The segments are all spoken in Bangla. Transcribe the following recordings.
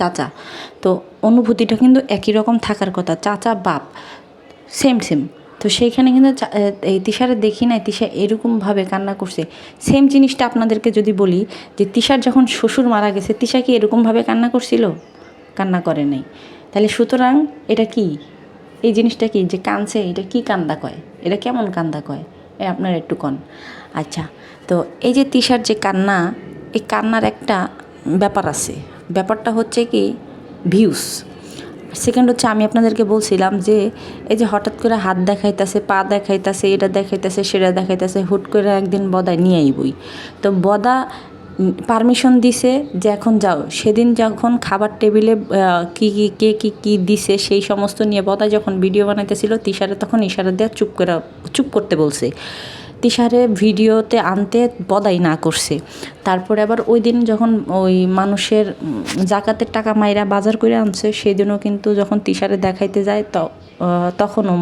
চাচা। তো অনুভূতিটা কিন্তু একই রকম থাকার কথা, চাচা বাপ সেম সেম। তো সেইখানে কিন্তু এই তিশারে দেখি নাই তিশা এরকমভাবে কান্না করছে। সেম জিনিসটা আপনাদেরকে যদি বলি যে তিশার যখন শ্বশুর মারা গেছে তিশা কি এরকমভাবে কান্না করছিল? কান্না করে নাই। তাহলে সুতরাং এটা কি, এই জিনিসটা কি যে কাঁদছে, এটা কি কান্দা কয়, এটা কেমন কান্দা কয় আপনারা একটু কন। আচ্ছা, তো এই যে তিশার যে কান্না, এই কান্নার একটা ব্যাপার আছে। ব্যাপারটা হচ্ছে কি ভিউস। সেকেন্ড হচ্ছে আমি আপনাদেরকে বলছিলাম যে এই যে হঠাৎ করে হাত দেখাইতেছে, পা দেখাইতেছে, এটা দেখাইতেছে, সেটা দেখাইতেছে, হুট করে একদিন বদায় নিয়ে আইবই। তো বদা পারমিশন দিছে যে এখন যাও। সেদিন যখন খাবার টেবিলে কী কী কে কী কী দিছে সেই সমস্ত নিয়ে বদা যখন ভিডিও বানাইতেছিল তিশারে তখন ইশারা দেওয়া চুপ করতে বলছে। তিশারে ভিডিওতে আনতে বদাই না করছে। তারপরে আবার ওই দিন যখন ওই মানুষের জাকাতের টাকা মাইরা বাজার করে আনছে সেদিনও কিন্তু যখন তিশারে দেখাইতে যায় তখনও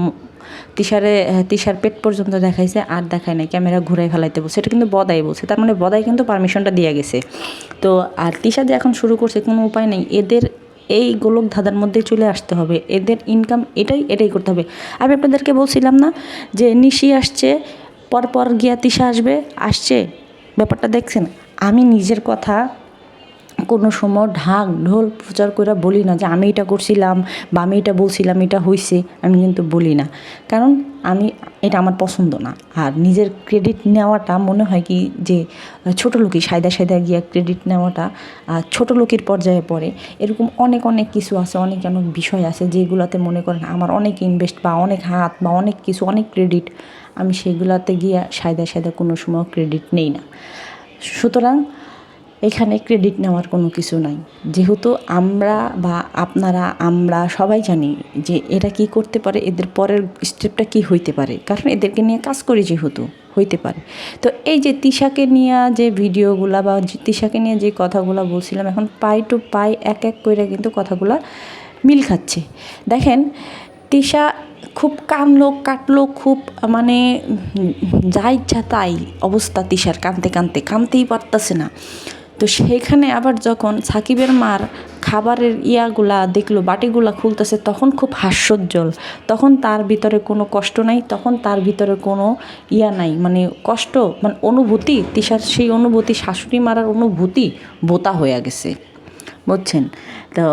তিশার পেট পর্যন্ত দেখাইছে, আর দেখায় নাই, ক্যামেরা ঘুরাই ফেলাইতে বলছে। এটা কিন্তু বদাই বলছে, তার মানে বদাই কিন্তু পারমিশনটা দিয়ে গেছে। তো আর তিশা যে এখন শুরু করছে কোনো উপায় নেই, এদের এই গোলক ধাঁধার মধ্যে চলে আসতে হবে, এদের ইনকাম এটাই করতে হবে। আমি আপনাদেরকে বলছিলাম না যে নিশি আসছে, পরপর গিয়া তিশা আসছে, ব্যাপারটা দেখছেন। আমি নিজের কথা কোনো সময় ঢাক ঢোল প্রচার করে বলি না যে আমি এটা করছিলাম বা আমি এটা বলছিলাম এটা হয়েছে, আমি কিন্তু বলি না, কারণ এটা আমার পছন্দ না। আর নিজের ক্রেডিট নেওয়াটা মনে হয় কি যে ছোটো লোকই সায়দা গিয়া ক্রেডিট নেওয়াটা ছোটো লোকের পর্যায়ে পড়ে। এরকম অনেক কিছু আছে, অনেক বিষয় আছে যেগুলোতে মনে করেন আমার অনেক ইনভেস্ট বা অনেক হাত বা অনেক কিছু, অনেক ক্রেডিট, আমি সেগুলোতে গিয়া সায়দা কোনো সময় ক্রেডিট নেই না। সুতরাং এখানে ক্রেডিট নেওয়ার কোনো কিছু নাই। যেহেতু আমরা বা আপনারা আমরা সবাই জানি যে এরা কি করতে পারে, এদের পরের স্টেপটা কি হইতে পারে, কারণ এদেরকে নিয়ে কাজ করি যেহেতু হইতে পারে। তো এই যে তিশাকে নিয়ে যে ভিডিওগুলা বা তিশাকে নিয়ে যে কথাগুলো বলছিলাম, এখন পাই টু পাই এক করে কিন্তু কথাগুলো মিল খাচ্ছে। দেখেন তিশা খুব কাটলো খুব, মানে যা ইচ্ছা তাই অবস্থা তিশার, কানতেই পারতেছে না। তো সেইখানে আবার যখন সাকিবের মার খাবারের ইয়াগুলা দেখলো, বাটিগুলা খুলতেছে, তখন খুব হাস্যোজ্জ্বল, তখন তার ভিতরে কোনো কষ্ট নাই, তখন তার ভিতরে কোনো নাই, মানে কষ্ট, মানে অনুভূতি, তিশার সেই অনুভূতি, শাশুড়ি মারার অনুভূতি বোতা হয়ে গেছে, বুঝছেন। তো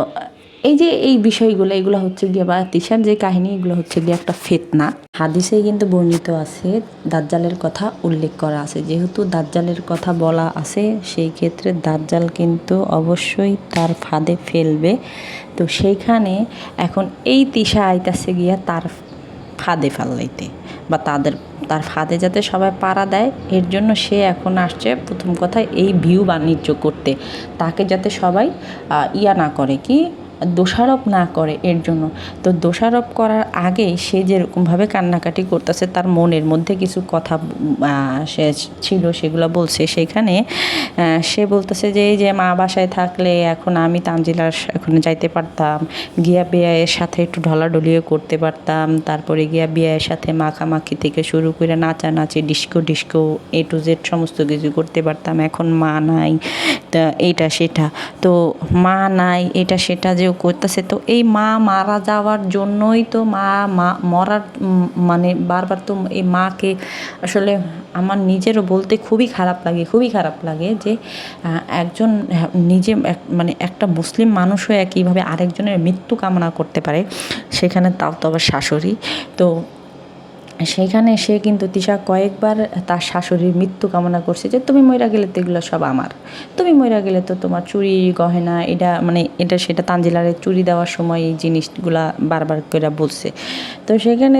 এই যে এই বিষয়গুলো, এগুলো হচ্ছে গিয়ে বা তিশার যে কাহিনী, এগুলো হচ্ছে গিয়ে একটা ফিতনা। হাদিসে কিন্তু বর্ণিত আছে, দাজ্জালের কথা উল্লেখ করা আছে। যেহেতু দাজ্জালের কথা বলা আছে, সেই ক্ষেত্রে দাজ্জাল কিন্তু অবশ্যই তার ফাঁদে ফেলবে। তো সেইখানে এখন এই তিশা আইতাছে গিয়া তার ফাঁদে ফেলাইতে, বা তার ফাঁদে যাতে সবাই পাড়া দেয়, এর জন্য সে এখন আসছে প্রথম কথা এই ভিউ বাণিজ্য করতে, তাকে যাতে সবাই না করে, কি দোষারোপ না করে, এর জন্য। তো দোষারোপ করার আগে সে যেরকমভাবে কান্নাকাটি করতেছে, তার মনের মধ্যে কিছু কথা সে ছিল, সেগুলো বলছে। সেখানে সে বলতেছে যে এই যে মা বাসায় থাকলে এখন আমি তানজিলার এখন যাইতে পারতাম, গিয়া বিয়ের সাথে একটু ঢলাঢলিও করতে পারতাম, তারপরে গিয়া বিয়ের সাথে মাখামাখি থেকে শুরু করে নাচানাচি, ডিস্কো A to Z সমস্ত কিছু করতে পারতাম। এখন মা নাই, তা এইটা সেটা, তো মা নাই এটা সেটা যে করতেছে, তো এই মা মারা যাওয়ার জন্যই তো মা মরার মানে বারবার তো এই মাকে আসলে আমার নিজেরও বলতে খুবই খারাপ লাগে যে একজন নিজে মানে একটা মুসলিম মানুষ হয়ে কীভাবে আরেকজনের মৃত্যু কামনা করতে পারে, সেখানে তাও তো আবার শাশুড়ি। তো সেইখানে সে কিন্তু তিশা কয়েকবার তার শাশুড়ির মৃত্যু কামনা করছে যে তুমি মইরা গেলে তো এগুলো সব আমার, তুমি মইরা গেলে তো তোমার চুরি গহেনা এটা সেটা তানজিলারে চুরি দেওয়ার সময় এই জিনিসগুলা বারবার করে বলছে। তো সেখানে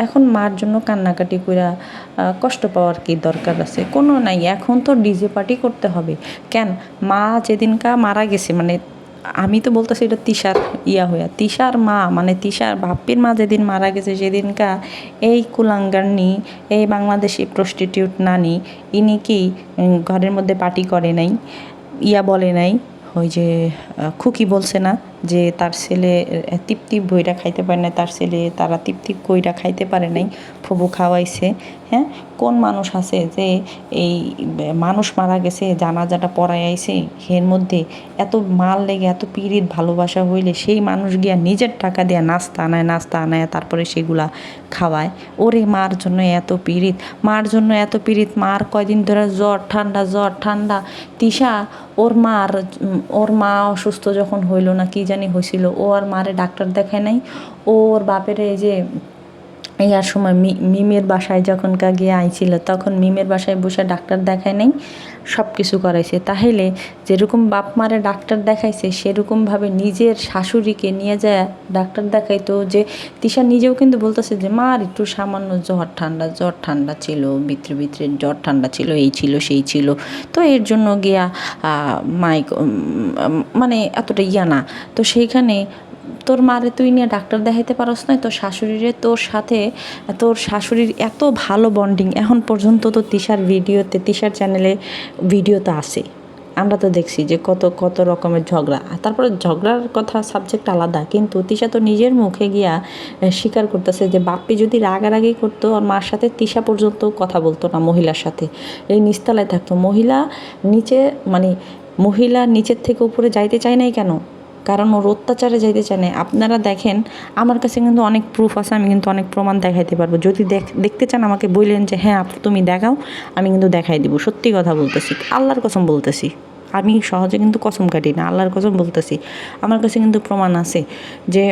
এখন মার জন্য কান্নাকাটি করে কষ্ট পাওয়ার কি দরকার আছে? কোনো নাই। এখন তো ডিজে পার্টি করতে হবে। কেন মা যেদিনকা মারা গেছে, মানে আমি তো বলতেছি এটা তিশার তিশার মা, মানে তিশার বাপ্পির মা যেদিন মারা গেছে সেদিনকা এই কুলাঙ্গারনি, এই বাংলাদেশি প্রস্টিটিউট নানি, ইনি কি ঘরের মধ্যে পার্টি করে নাই, বলে নাই, ওই যে খুকি বলছে না যে তার ছেলে তৃপ্তি বইটা খাইতে পারে না, তার ছেলে তারা তৃপ্তি কইরা খাইতে পারে নাই, ফুবু খাওয়াইছে। হ্যাঁ, কোন মানুষ আছে যে এই মানুষ মারা গেছে জানাজাটা পড়াই আইছে, এর মধ্যে এত মাল লেগে এত পীড়িত ভালোবাসা হইলে সেই মানুষ গিয়া নিজের টাকা দিয়া নাস্তা আনায় তারপরে সেগুলা খাওয়ায়। ওরে মার জন্য এত পীড়িত, মার জন্য এত পীড়িত, মার কয়দিন ধরে জ্বর ঠান্ডা। তিশা ওর মা অসুস্থ যখন হইল না কি জানি হয়েছিল, ও আর মারে ডাক্তার দেখায় নাই। ওর বাপের এই যে ইয়ার সময় মিমের বাসায় যখন গিয়ে আইছিল তখন মিমের বাসায় বসে ডাক্তার দেখায় নাই, সব কিছু করাইছে। তাহলে যেরকম বাপ মারে ডাক্তার দেখাইছে সেরকমভাবে নিজের শাশুড়িকে নিয়ে যায় ডাক্তার দেখাইতো। যে তিশা নিজেও কিন্তু বলতেছে যে মার একটু সামান্য জ্বর ঠান্ডা ছিল, ভিতরে জ্বর ঠান্ডা ছিল, এই ছিল সেই ছিল, তো এর জন্য গিয়া মানে এতটা ইয়া না। তো সেইখানে তোর মারে তুই নিয়ে ডাক্তার দেখাইতে পারস না, তোর শাশুড়িরে তোর সাথে তোর শাশুড়ির এত ভালো বন্ডিং এখন পর্যন্ত তো তিশার তিশার চ্যানেলে ভিডিও তো আসে, আমরা তো দেখছি যে কত রকমের ঝগড়া। তারপরে ঝগড়ার কথা সাবজেক্ট আলাদা, কিন্তু তিশা তো নিজের মুখে গিয়া স্বীকার করতেছে যে বাপ্পি যদি রাগারাগি করতো ওর মার সাথে তিশা পর্যন্ত কথা বলতো না মহিলার সাথে, এই নিচতলায় থাকতো। মহিলা নিচের থেকে উপরে যাইতে চায় নাই কেন? কারণ ওর অত্যাচারে যাইতে চায় না। আপনারা দেখেন, আমার কাছে কিন্তু অনেক প্রুফ আছে, আমি কিন্তু অনেক প্রমাণ দেখাইতে পারবো। যদি দেখতে চান আমাকে বললেন যে হ্যাঁ আপু তুমি দেখাও, আমি কিন্তু দেখাই দিব। সত্যি কথা বলতেছি, আল্লাহর কসম বলতেছি, আমি সহজে কিন্তু কসম কাটি না, আল্লাহর কসম বলতেছি। আমার কাছে কিন্তু প্রমাণ আছে যে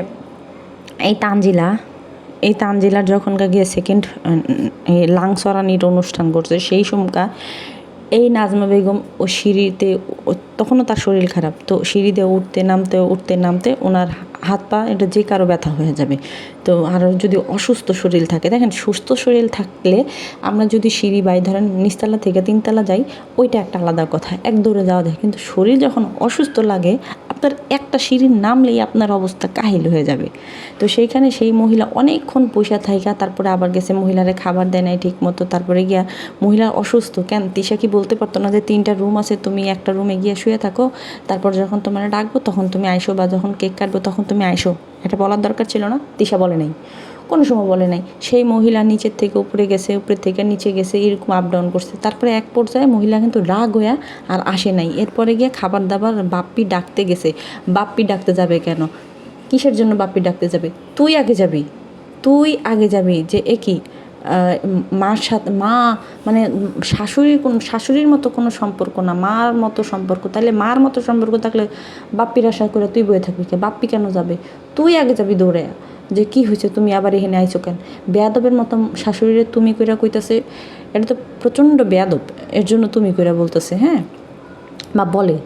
এই তানজিলার যখন গিয়ে সেকেন্ড লাংসরানির অনুষ্ঠান করছে সেই সময়টা এই নাজমা বেগম ও সিঁড়িতে, তখনও তার শরীর খারাপ, তো সিঁড়িতে উঠতে নামতে ওনার হাত পা এটা যে কারো ব্যথা হয়ে যাবে। তো আরও যদি অসুস্থ শরীর থাকে, দেখেন সুস্থ শরীর থাকলে আমরা যদি সিঁড়ি ধরেন নিচতলা থেকে তিনতলা যাই, ওইটা একটা আলাদা কথা, এক দৌড়ে যাওয়া যায়। কিন্তু শরীর যখন অসুস্থ লাগে আপনার একটা সিঁড়ির নামলেই আপনার অবস্থা কাহিল হয়ে যাবে। তো সেইখানে সেই মহিলা অনেকক্ষণ পয়সা থাইকা তারপরে আবার গেছে, মহিলারে খাবার দেয় নাই ঠিক মতো, তারপরে গিয়া মহিলা অসুস্থ। কেন তিশা কি বলতে পারতো না যে 3টা রুম আছে, তুমি একটা রুমে গিয়ে শুয়ে থাকো, তারপর যখন তোমার ডাকবো তখন তুমি আইসো, বা যখন কেক কাটবো তখন তুমি আইসো? এটা বলার দরকার ছিল না? তিশা বলে নাই, কোনো সময় বলে নাই। সেই মহিলা নিচের থেকে উপরে গেছে, উপরে থেকে নিচে গেছে, এরকম আপ ডাউন করছে। তারপরে এক পর্যায়ে মহিলা কিন্তু রাগ হইয়া আর আসে নাই। এরপরে গিয়ে খাবার দাবার বাপ্পি ডাকতে গেছে। বাপ্পি ডাকতে যাবে কেন? কিসের জন্য বাপ্পি ডাকতে যাবে? তুই আগে যাবি যে একই মার সাথে মানে শাশুড়ির মতো কোনো সম্পর্ক না, মার মতো সম্পর্ক। তাহলে মার মতো সম্পর্ক থাকলে বাপ্পির আশা করে তুই বয়ে থাকবি কে? বাপ্পি কেন যাবে? তুই আগে যাবি দৌড়ে, যে কি হয়েছে তুমি আবার এখানে আইছো কেন? বেয়াদবের মতো শাশুড়িরে তুমি কইরা কইতাছে, এটা তো প্রচণ্ড বেয়াদব, এর জন্য তুমি কইরা বলতেছে, হ্যাঁ বা বলে।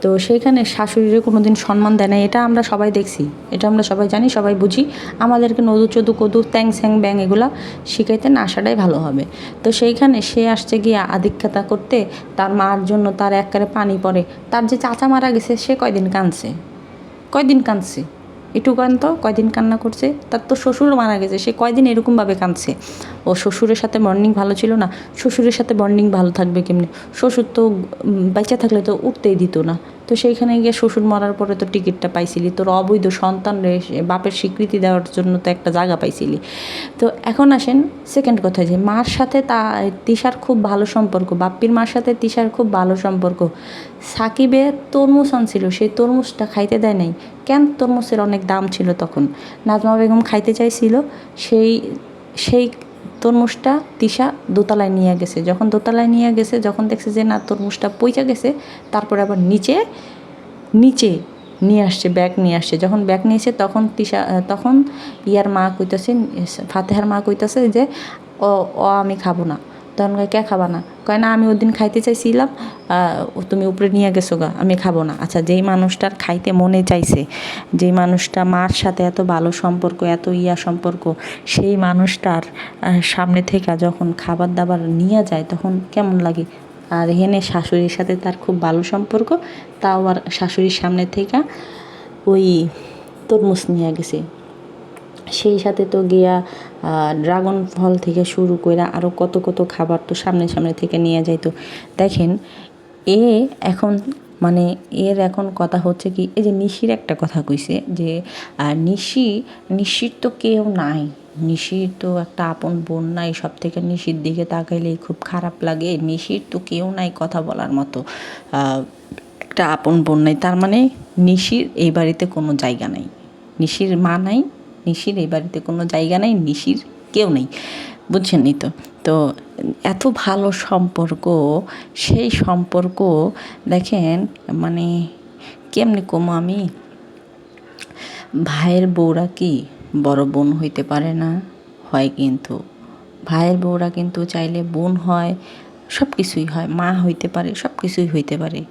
তো সেইখানে শাশুড়িরে কোনো দিন সম্মান দেয় না, এটা আমরা সবাই দেখছি, এটা আমরা সবাই জানি, সবাই বুঝি। আমাদেরকে নদু চদু কদু ট্যাং স্যাং ব্যাং এগুলা শিখাইতে না আসাটাই ভালো হবে। তো সেইখানে সে আসছে গিয়ে আধিক্যতা করতে, তার মার জন্য তার একবারে পানি পড়ে। তার যে চাচা মারা গেছে সে কয়দিন কাঁদছে একটু কেন তো, কয়দিন কান্না করছে? তার তো শ্বশুর মারা গেছে, সে কয়দিন এরকমভাবে কাঁদছে? ও শ্বশুরের সাথে বন্ডিং ভালো ছিল না? শ্বশুরের সাথে বন্ডিং ভালো থাকবে কেমনি? শ্বশুর তো বাচ্চা থাকলে তো উঠতেই দিত না। তো সেইখানে গিয়ে শ্বশুর মরার পরে তো টিকিটটা পাইছিলি, তোর অবৈধ সন্তান বাপের স্বীকৃতি দেওয়ার জন্য তো একটা জায়গা পাইছিলি। তো এখন আসেন সেকেন্ড কথা, যে মার সাথে তিশার খুব ভালো সম্পর্ক, বাপ্পির মার সাথে তিশার খুব ভালো সম্পর্ক। সাকিবে তরমুজ আনছিল, সেই তরমুজটা খাইতে দেয় নাই কেন? তরমুজের অনেক দাম ছিল তখন, নাজমা বেগম খাইতে চাইছিল, সেই তরমুজটা তিশা দোতলায় নিয়ে গেছে। যখন দেখছে যে না তরমুজটা পইচা গেছে, তারপরে আবার নিচে নিয়ে আসছে, ব্যাগ নিয়ে আসছে। যখন ব্যাগ নিয়েছে তখন ইয়ার মা কইতাছে, ফাতেহার মা কইতাছে যে ও আমি খাবো না। তখন কে খাবা না? কয় না আমি ওদিন খাইতে চাইছিলাম, তুমি উপরে নিয়ে গেছো গা, আমি খাবো না। আচ্ছা, যেই মানুষটার খাইতে মনে চাইছে, যেই মানুষটা মার সাথে এত ভালো সম্পর্ক, এত সম্পর্ক, সেই মানুষটার সামনে থেকে যখন খাবার দাবার নিয়ে যায় তখন কেমন লাগে? আর এখানে শাশুড়ির সাথে তার খুব ভালো সম্পর্ক, তাও আর শাশুড়ির সামনে থেকে ওই তরমুজ নিয়ে গেছে। সেই সাথে তো গিয়া ড্রাগন ফল থেকে শুরু করে আরও কত খাবার তো সামনে থেকে নিয়ে যাইতো। দেখেন এখন মানে এর এখন কথা হচ্ছে কি, এই যে নিশির একটা কথা কইছে যে নিশির তো কেউ নাই, নিশির তো একটা আপন বোন নাই, সব থেকে নিশির দিকে তাকাইলেই খুব খারাপ লাগে, নিশির তো কেউ নাই কথা বলার মতো, একটা আপন বোন নাই। তার মানে নিশির এই বাড়িতে কোনো জায়গা নাই, নিশির মা নাই, নিশির এই বাড়িতে কোনো জায়গা নাই, নিশির কেউ নেই, বুঝছেনই তো। তো এত ভালো সম্পর্ক, সেই সম্পর্ক দেখেন মানে কেমনে কমো আমি, ভাইয়ের বউরা কি বড় বোন হইতে পারে না? হয় কিন্তু ভাইয়ের বউরা কিন্তু চাইলে বোন হয়, সব কিছুই হয়, মা হইতে পারে, সব কিছুই হইতে পারে,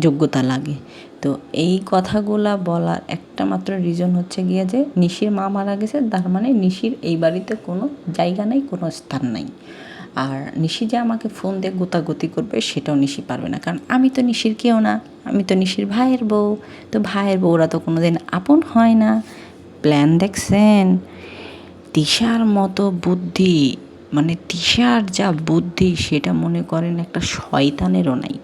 যোগ্যতা লাগে। তো এই কথাগুলা বলার একটা মাত্র রিজন হচ্ছে গিয়ে যে নিশির মা মারা গেছে, তার মানে নিশির এই বাড়িতে কোনো জায়গা নেই, কোনো স্থান নাই। আর নিশি যে আমাকে ফোন দিয়ে গোতাগুতি করবে সেটাও নিশি পারবে না, কারণ আমি তো নিশির কেউ না, আমি তো নিশির ভাইয়ের বউ। তো ভাইয়ের বউরা তো কোনো দিন আপন হয় না। প্ল্যান দেখছেন? তিশার মতো বুদ্ধি, মানে তিশার যা বুদ্ধি সেটা মনে করেন একটা শয়তানেরও নাই,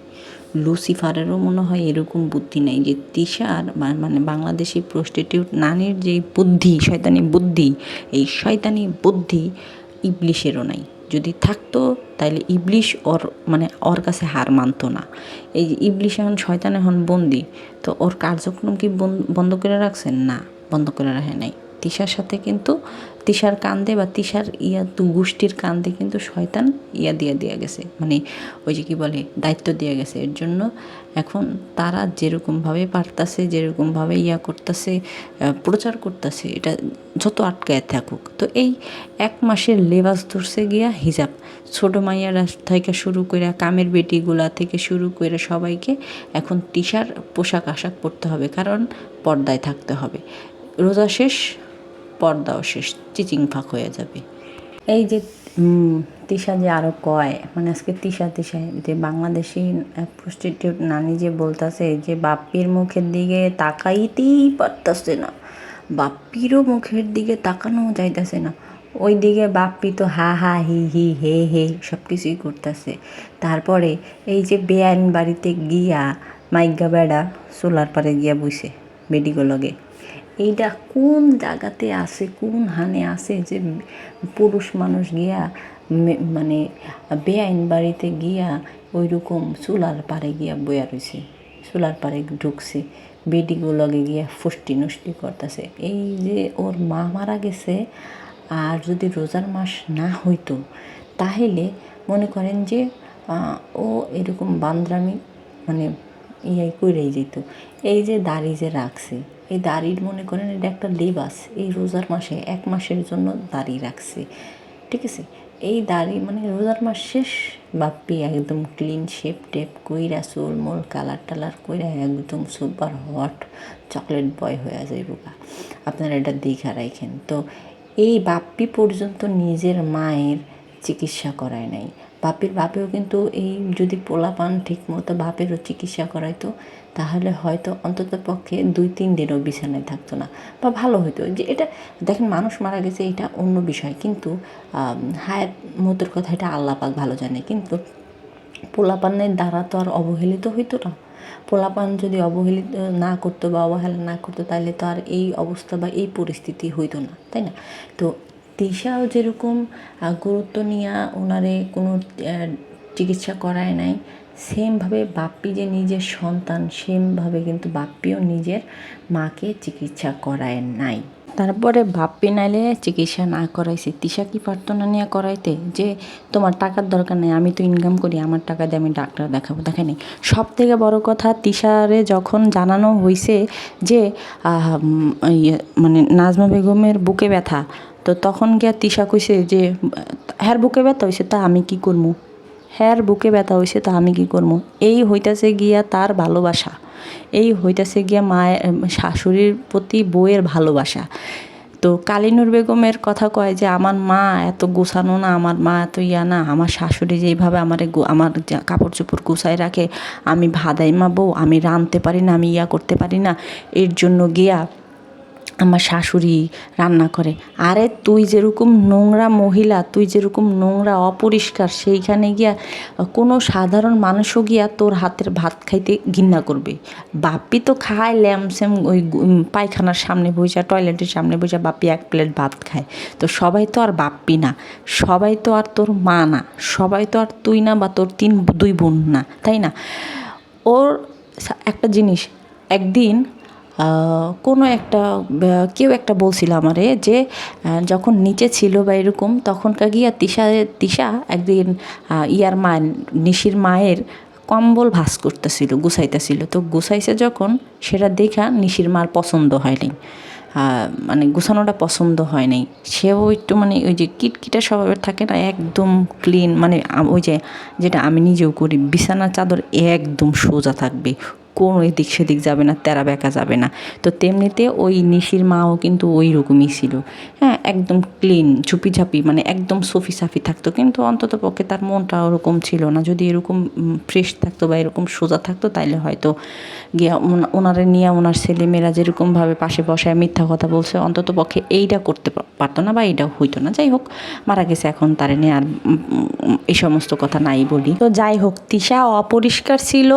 লুসিফারেরও মনে হয় এরকম বুদ্ধি নেই। যে তিশার মানে বাংলাদেশি প্রস্টিটিউট নানির যে বুদ্ধি, শয়তানি বুদ্ধি, এই শয়তানি বুদ্ধি ইবলিশেরও নাই। যদি থাকতো তাইলে ইবলিশ ওর কাছে হার মানতো না। এই যে ইবলিশ এখন শয়তান, এখন বন্দি, তো ওর কার্যক্রম কি বন্ধ করে রাখছেন? না, বন্ধ করে রাখে নাই। তিশার সাথে কিন্তু তিশার কান্দে বা তিশার গোষ্ঠীর কান্দে কিন্তু শয়তান দিয়ে গেছে, মানে ওই যে কি বলে দায়িত্ব দিয়ে গেছে। এর জন্য এখন তারা যেরকমভাবে পারতাছে, যেরকমভাবে করতেছে, প্রচার করতেছে, এটা যত আটকায় থাকুক। তো এই 1 মাসের লেবাস ধরছে গিয়া হিজাব, ছোটো মাইয়ারা থেকে শুরু করে কামের বেটিগুলা থেকে শুরু করে সবাইকে এখন তিশার পোশাক আশাক পরতে হবে, কারণ পর্দায় থাকতে হবে। রোজা শেষ, পর্দাও শেষ, চিচিং ফাঁক হয়ে যাবে। এই যে তিশা যে আরও কয়, মানে আজকে তিশায় যে বাংলাদেশি প্রস্টিটিউট নানি যে বলতেছে যে বাপ্পির মুখের দিকে তাকাইতেই পারতেছে না, বাপ্পিরও মুখের দিকে তাকানো যাইতেছে না, ওই দিকে বাপ্পি তো হা হা হি হি হে হে সব কিছুই করতেছে। তারপরে এই যে বেআইন বাড়িতে গিয়া মাইগা বেড়া সোলার পারে গিয়া বইছে বেডিগুলোগে, এইটা কোন জায়গাতে আছে, কোন হানে আছে যে পুরুষ মানুষ গিয়া মানে বেআইন বাড়িতে গিয়া ওই রকম চুলার পাড়ে গিয়া বয়া রয়েছে, চুলার পাড়ে ঢুকছে, বেডিগুলোকে গিয়া ফুষ্টি নষ্টি করতেছে। এই যে ওর মা মারা গেছে, আর যদি রোজার মাস না হইতো তাহলে মনে করেন যে ও এরকম বান্দরামি মানে কইরাই যেত। এই যে দাড়ি যে রাখছে, এই দাড়ির মনে করেন এটা একটা লেবাস, এই রোজার মাসে 1 মাসের জন্য দাড়ি রাখছে, ঠিক আছে। এই দাড়ি মানে রোজার মাস শেষ, বাপ্পি একদম ক্লিন শেপ টেপ কইরা চুল মোল কালার টালার কইরা একদম সুপার হট চকলেট বয় হয়ে যাইব। আপনারা এটা দেখা রাখেন। তো এই বাপ্পি পর্যন্ত নিজের মায়ের চিকিৎসা করায় নাই। বাপেও কিন্তু এই যদি পোলাপান ঠিক মতো বাপেরও চিকিৎসা করাইতো তাহলে হয়তো অন্তত পক্ষে 2-3 দিনও বিছানায় থাকতো না, বা ভালো হতো। যে এটা দেখেন মানুষ মারা গেছে এটা অন্য বিষয়, কিন্তু হায়াত মতের কথা এটা আল্লাহ পাক ভালো জানে। কিন্তু পোলাপানের দ্বারা তো আর অবহেলিত হইতো না। পোলাপান যদি অবহেলিত না করতো বা অবহেলা না করতো তাহলে তো আর এই অবস্থা বা এই পরিস্থিতি হইতো না, তাই না? তো তিশাও যেরকম গুরুত্ব নিয়ে ওনারে কোনো চিকিৎসা করায় নাই, সেমভাবে বাপ্পি যে নিজের সন্তান, সেমভাবে কিন্তু বাপ্পিও নিজের মাকে চিকিৎসা করায় নাই। তারপরে বাপ্পি নাইলে চিকিৎসা না করাইছে, তিশা কি পারতো না নিয়ে করাইতে? যে তোমার টাকার দরকার নেই, আমি তো ইনকাম করি, আমার টাকা দিয়ে আমি ডাক্তার দেখাবো। দেখেনি, সব থেকে বড় কথা তিশারে যখন জানানো হয়েছে যে মানে নাজমা বেগমের বুকে ব্যথা, তো তখন গিয়া তিশা কইছে যে হ্যার বুকে ব্যথা হয়েছে তা আমি কি করবো, হ্যার বুকে ব্যথা হয়েছে তা আমি কি করবো। এই হইতাছে গিয়া তার ভালোবাসা, এই হইতাছে গিয়া মায়ের শাশুড়ির প্রতি বউয়ের ভালোবাসা। তো কালিনুর বেগমের কথা কয় যে আমার মা এত গোছানো না, আমার মা এত না, আমার শাশুড়ি যেইভাবে আমার কাপড় চোপড় গুছায় রাখে, আমি ভাদাইমা বউ, আমি রাঁধতে পারি না, আমি করতে পারি না, এর জন্য গিয়া আমার শাশুড়ি রান্না করে। আরে তুই যেরকম নোংরা মহিলা, তুই যেরকম নোংরা অপরিষ্কার, সেইখানে গিয়া কোনো সাধারণ মানুষও গিয়া তোর হাতের ভাত খাইতে ঘৃণা করবে। বাপ্পি তো খায় ল্যামস্যাম ওই পায়খানার সামনে বসে, টয়লেটের সামনে বসে বাপ্পি এক প্লেট ভাত খায়। তো সবাই তো আর বাপ্পি না, সবাই তো আর তোর মা না, সবাই তো আর তুই না বা তোর দুই বোন না, তাই না? ওর একটা জিনিস, একদিন কোনো একটা কেউ একটা বলছিল আমারে যে যখন নিচে ছিল বা এরকম, তখনকার গিয়া তিশা একদিন ইয়ার মায়ের, নিশির মায়ের কম্বল ভাঁজ করতেছিল, গুছাইতেছিল। তো গুছাইছে যখন, সেটা দেখা নিশির মার পছন্দ হয়নি, মানে গুছানোটা পছন্দ হয় নাই। সেও একটু মানে ওই যে কিটকিটা স্বভাবের থাকে না, একদম ক্লিন, মানে ওই যে যেটা আমি নিজেও করি, বিছানার চাদর একদম সোজা থাকবে, কোনো এদিক সেদিক যাবে না, তেরা বেঁকা যাবে না। তো তেমনিতে ওই নিশির মাও কিন্তু ওই রকমই ছিল, হ্যাঁ, একদম ক্লিন ঝুপি ঝাপি, মানে একদম সফি সাফি থাকতো। কিন্তু অন্তত পক্ষে তার মনটা ওরকম ছিল না। যদি এরকম ফ্রেশ থাকতো বা এরকম সোজা থাকতো, তাইলে হয়তো গিয়া ওনারে নিয়ে ওনার ছেলেমেয়েরা যেরকমভাবে পাশে বসায় মিথ্যা কথা বলছে, অন্তত পক্ষে এইটা করতে পারতো না বা এইটাও হইতো না। যাই হোক, মারা গেছে, এখন তারে নিয়ে আর এই সমস্ত কথা নাই বলি। তো যাই হোক, তিশা অপরিষ্কার ছিল,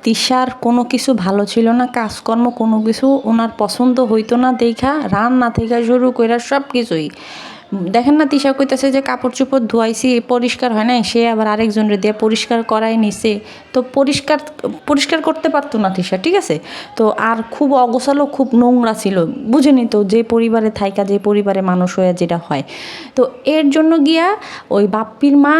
তিশার কোনো কিছু ভালো ছিল না, কাজকর্ম কোনো কিছু ওনার পছন্দ হইতো না। দেখা রান্না থেকে শুরু করে সব কিছুই দেখেন না, তিশা কইতাছে যে কাপড় চোপড় ধোয়াইছি, পরিষ্কার হয় নাই, সে আবার আরেকজনের দিয়ে পরিষ্কার করাই নিছে। তো পরিষ্কার করতে পারতো না তিশা, ঠিক আছে? তো আর খুব অগোছালো, খুব নোংরা ছিল, বুঝেনি তো, যে পরিবারে থাইকা, যে পরিবারে মানুষ হয়ে যেটা হয়। তো এর জন্য গিয়া ওই বাপ্পির মা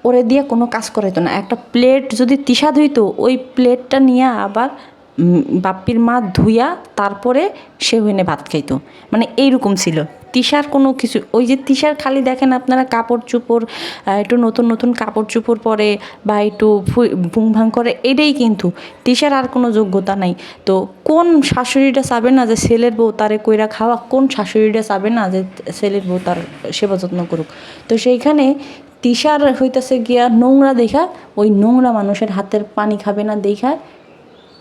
ওরে দিয়ে কোনো কাজ করাইতো না। একটা প্লেট যদি তিশা ধুইতো, ওই প্লেটটা নিয়ে আবার বাপ্পির মা ধুইয়া তারপরে সে হইনে ভাত খাইতো, মানে এইরকম ছিল। তিশার কোনো কিছু, ওই যে তিশার খালি দেখেন আপনারা কাপড় চোপড় একটু নতুন নতুন কাপড় চোপড় পরে বা একটু ভুং ভাং করে, এটাই, কিন্তু তিশার আর কোনো যোগ্যতা নাই। তো কোন শাশুড়িটা চাবে না যে ছেলের বউ তারে কইরা খাওয়া? কোন শাশুড়িটা চাবে না যে ছেলের বউ তার সেবা যত্ন করুক? তো সেইখানে তিশার হইতেছে গিয়া নোংরা দেখা, ওই নোংরা মানুষের হাতের পানি খাবে না দেখা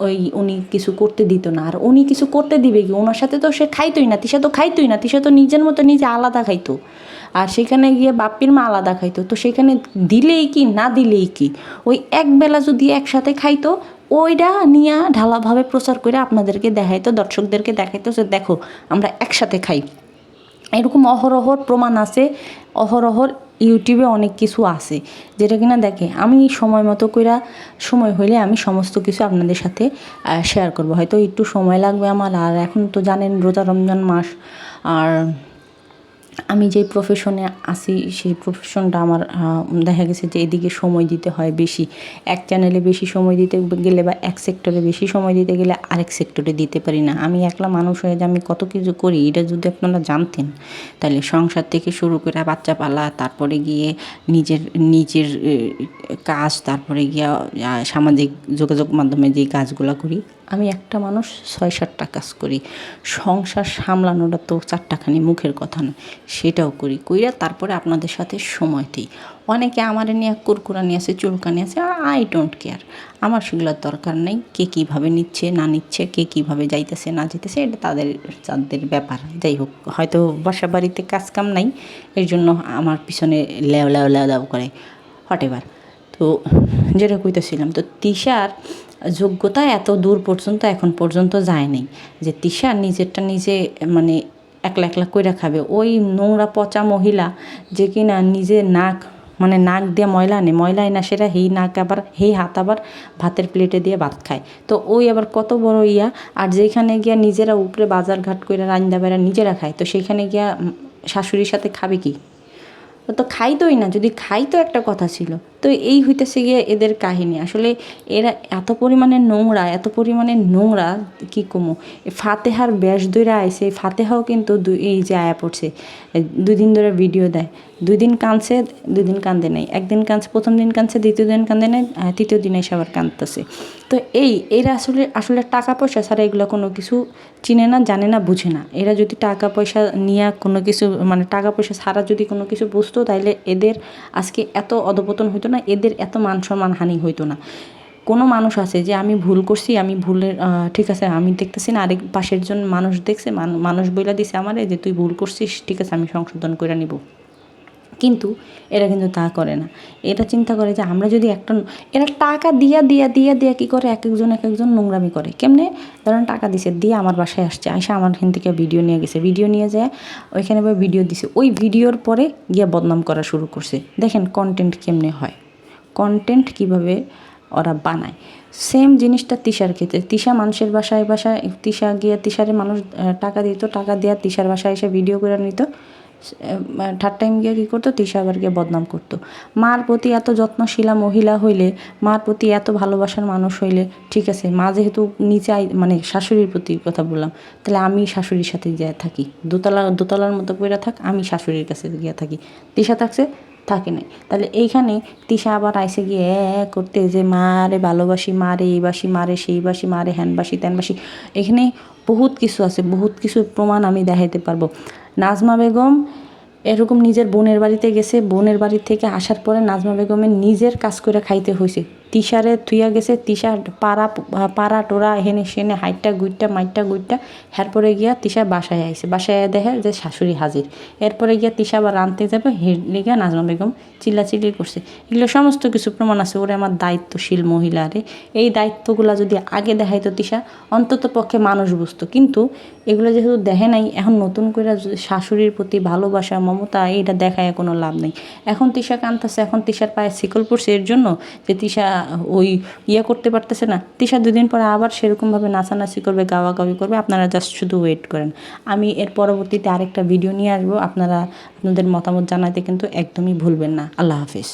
ওই উনি কিছু করতে দিত না। আর উনি কিছু করতে দিবে কি? ওনার সাথে তো সে খাইতোই না, তিশা তো খাইতোই না, তিশা তো নিজের মতো নিজে আলাদা খাইতো। আর সেখানে গিয়ে বাপ্পির মা আলাদা খাইতো। তো সেখানে দিলেই কি না দিলেই কি, ওই একবেলা যদি একসাথে খাইতো, ওইটা নিয়ে ঢালাভাবে প্রচার করে আপনাদেরকে দেখাইতো, দর্শকদেরকে দেখাইতো যে দেখো আমরা একসাথে খাই। এরকম অহরহর প্রমাণ আছে, অহরহর ইউটিউবে অনেক কিছু আছে যেটা কিনা দেখে। আমি সময় মতো কইরা, সময় হইলে আমি সমস্ত কিছু আপনাদের সাথে শেয়ার করব। হয়তো একটু সময় লাগবে আমার। আর এখন তো জানেন রোজা রমজান মাস, আর আমি যেই প্রফেশনে আছি সেই প্রফেশনটা আমার দেখা গেছে যে এদিকে সময় দিতে হয় বেশি। এক চ্যানেলে বেশি সময় দিতে গেলে বা এক সেক্টরে বেশি সময় দিতে গেলে আরেক সেক্টরে দিতে পারি না। আমি একলা মানুষ হয়ে যে আমি কত কিছু করি, এটা যদি আপনারা জানতেন, তাহলে সংসার থেকে শুরু করে বাচ্চা পালা, তারপরে গিয়ে নিজের নিজের কাজ, তারপরে গিয়ে সামাজিক যোগাযোগ মাধ্যমে যেই কাজগুলো করি, আমি একটা মানুষ ৬-৭টা কাজ করি। সংসার সামলানোটা তো 4টাখানি মুখের কথা না, সেটাও করি। কইরা তারপরে আপনাদের সাথে সময় দিই। অনেকে আমারে নিয়ে কুরকুরানি আছে, চুলকানি আছে, আই ডোন্ট কেয়ার। আমার সেগুলোর দরকার নেই। কে কীভাবে নিচ্ছে না নিচ্ছে, কে কীভাবে যাইতেছে না যেতেছে, এটা তাদের ব্যাপার। যাই হোক, হয়তো বাসা বাড়িতে কাজ কাম নাই, এর জন্য আমার পিছনে লেও লেও লেও লেও করে, হোয়াটএভার। তো যেটা কইতেছিলাম, তো তিশার যোগ্যতা এত দূর পর্যন্ত এখন পর্যন্ত যায় নাই যে তিশা নিজেরটা নিজে মানে একলা একলা কইরা খাবে। ওই নোংরা পচা মহিলা যে কিনা নিজে নাক, মানে নাক দিয়ে ময়লা আনে, ময়লা না সেটা হেই নাক আবার হেই হাত আবার ভাতের প্লেটে দিয়ে ভাত খায়। তো ওই আবার কত বড় ইয়া। আর যেখানে গিয়া নিজেরা উপরে বাজার ঘাট কইরা রান্না বেড়া নিজেরা খায়, তো সেখানে গিয়া শাশুড়ির সাথে খাবে কি? তো খাইতোই না। যদি খাইতো একটা কথা ছিল। তো এই হইতেছে গিয়ে এদের কাহিনী। আসলে এরা এত পরিমাণে নোংরা, এত পরিমাণে নোংরা, কী কমু। ফাতেহার ব্যাস ধইরা আইছে, ফাতেহাও কিন্তু এই যে আয়া পড়ছে, 2 দিন ধরে ভিডিও দেয়। 2 দিন কাঁদছে, 2 দিন কান্দে নাই। একদিন কাঁদছে, প্রথম দিন কাঁদছে, দ্বিতীয় দিন কান্দে নাই, তৃতীয় দিনে এসে আবার কাঁদতেছে। তো এরা আসলে টাকা পয়সা ছাড়া এগুলো কোনো কিছু চিনে না, জানে না, বুঝে না। এরা যদি টাকা পয়সা নিয়ে কোনো কিছু, মানে টাকা পয়সা ছাড়া যদি কোনো কিছু বুঝতো, তাইলে এদের আজকে এত অধপতন হইতো না, এদের এত মান সম্মান হানি হইতো না। কোনো মানুষ আছে যে আমি ভুল করছি, আমি ভুলের ঠিক আছে, আমি দেখতেছি না আরেক পাশের জন মানুষ দেখছে, মানুষ বইলা দিছে আমারে যে তুই ভুল করছিস, ঠিক আছে আমি সংশোধন করে নিব। কিন্তু এরা কিন্তু তা করে না। এটা চিন্তা করে যে আমরা যদি একটা, এরা টাকা দিয়া কী করে, এক একজন নোংরামি করে। কেমনে? ধরেন টাকা দিছে, দিয়ে আমার বাসায় আসছে, আইসা আমার এখান থেকে ভিডিও নিয়ে গেছে, ভিডিও নিয়ে যায় ওইখানে ভিডিও দিছে, ওই ভিডিওর পরে গিয়ে বদনাম করা শুরু করছে। দেখেন কন্টেন্ট কেমনে হয়, কন্টেন্ট কিভাবে ওরা বানায়। সেম জিনিসটা তিশার ক্ষেত্রে, তিশা মানুষের বাসায় তিশা গিয়ে, তিশারে মানুষ টাকা দিত, টাকা দেওয়া তিশার বাসায় এসে ভিডিও করে নিত, থার্ড টাইম গিয়ে কী করতো, তিশা আবার গিয়ে বদনাম করতো। মার প্রতি এত যত্নশীলা মহিলা হইলে, মার প্রতি এত ভালোবাসার মানুষ হইলে, ঠিক আছে, মা যেহেতু নিচে মানে শাশুড়ির প্রতি কথা বললাম, তাহলে আমি শাশুড়ির সাথে গিয়ে থাকি, দোতলার মতো করে থাক, আমি শাশুড়ির কাছে গিয়ে থাকি। তিশা থাকছে, থাকে নাই। তাহলে এইখানে তিশা আবার আইসে গিয়ে করতে যে মারে ভালোবাসি, মারে এই বাসি, মারে সেই বাসি, মারে হ্যান বাসি ত্যান বাসি। এখানে বহুত কিছু আছে, বহুত কিছু প্রমাণ আমি দেখাইতে পারবো। নাজমা বেগম এরকম নিজের বোনের বাড়িতে গেছে, বোনের বাড়ি থেকে আসার পরে নাজমা বেগমের নিজের কাজ করে খাইতে হয়েছে। তিশারে থুইয়া গেছে, তিশা পাড়া টোরা হেনে সেনে হাইটটা গুইটটা এরপরে গিয়া তিশা বাসায় আইছে, বাসায় দেখে যে শাশুড়ি হাজির। এরপরে গিয়া তিশা আবার রাঁধতে যাবে, হেলে গিয়া নাজমা বেগম চিল্লাচিল্লি করছে। এগুলো সমস্ত কিছু প্রমাণ আছে। ওরে আমার দায়িত্বশীল মহিলা রে, এই দায়িত্বগুলো যদি আগে দেখাইতো তিশা, অন্তত পক্ষে মানুষ বুঝতো। কিন্তু এগুলো যেহেতু দেখে নাই, এখন নতুন করে শাশুড়ির প্রতি ভালোবাসা মমতা এইটা দেখায় কোনো লাভ নেই। এখন তিশা কাঁদতেছে, এখন তিশার পায়ে শিকল পড়ছে এর জন্য যে তিশা ওই করতে পারতেছে না। তিশা 2 দিন পরে আবার সেরকমভাবে নাচানাচি করবে, গাওয়াগাওয়ি করবে। আপনারা জাস্ট শুধু ওয়েট করেন। আমি এর পরবর্তীতে আরেকটা ভিডিও নিয়ে আসবো। আপনারা আপনাদের মতামত জানাতে কিন্তু একদমই ভুলবেন না। আল্লাহ হাফিজ।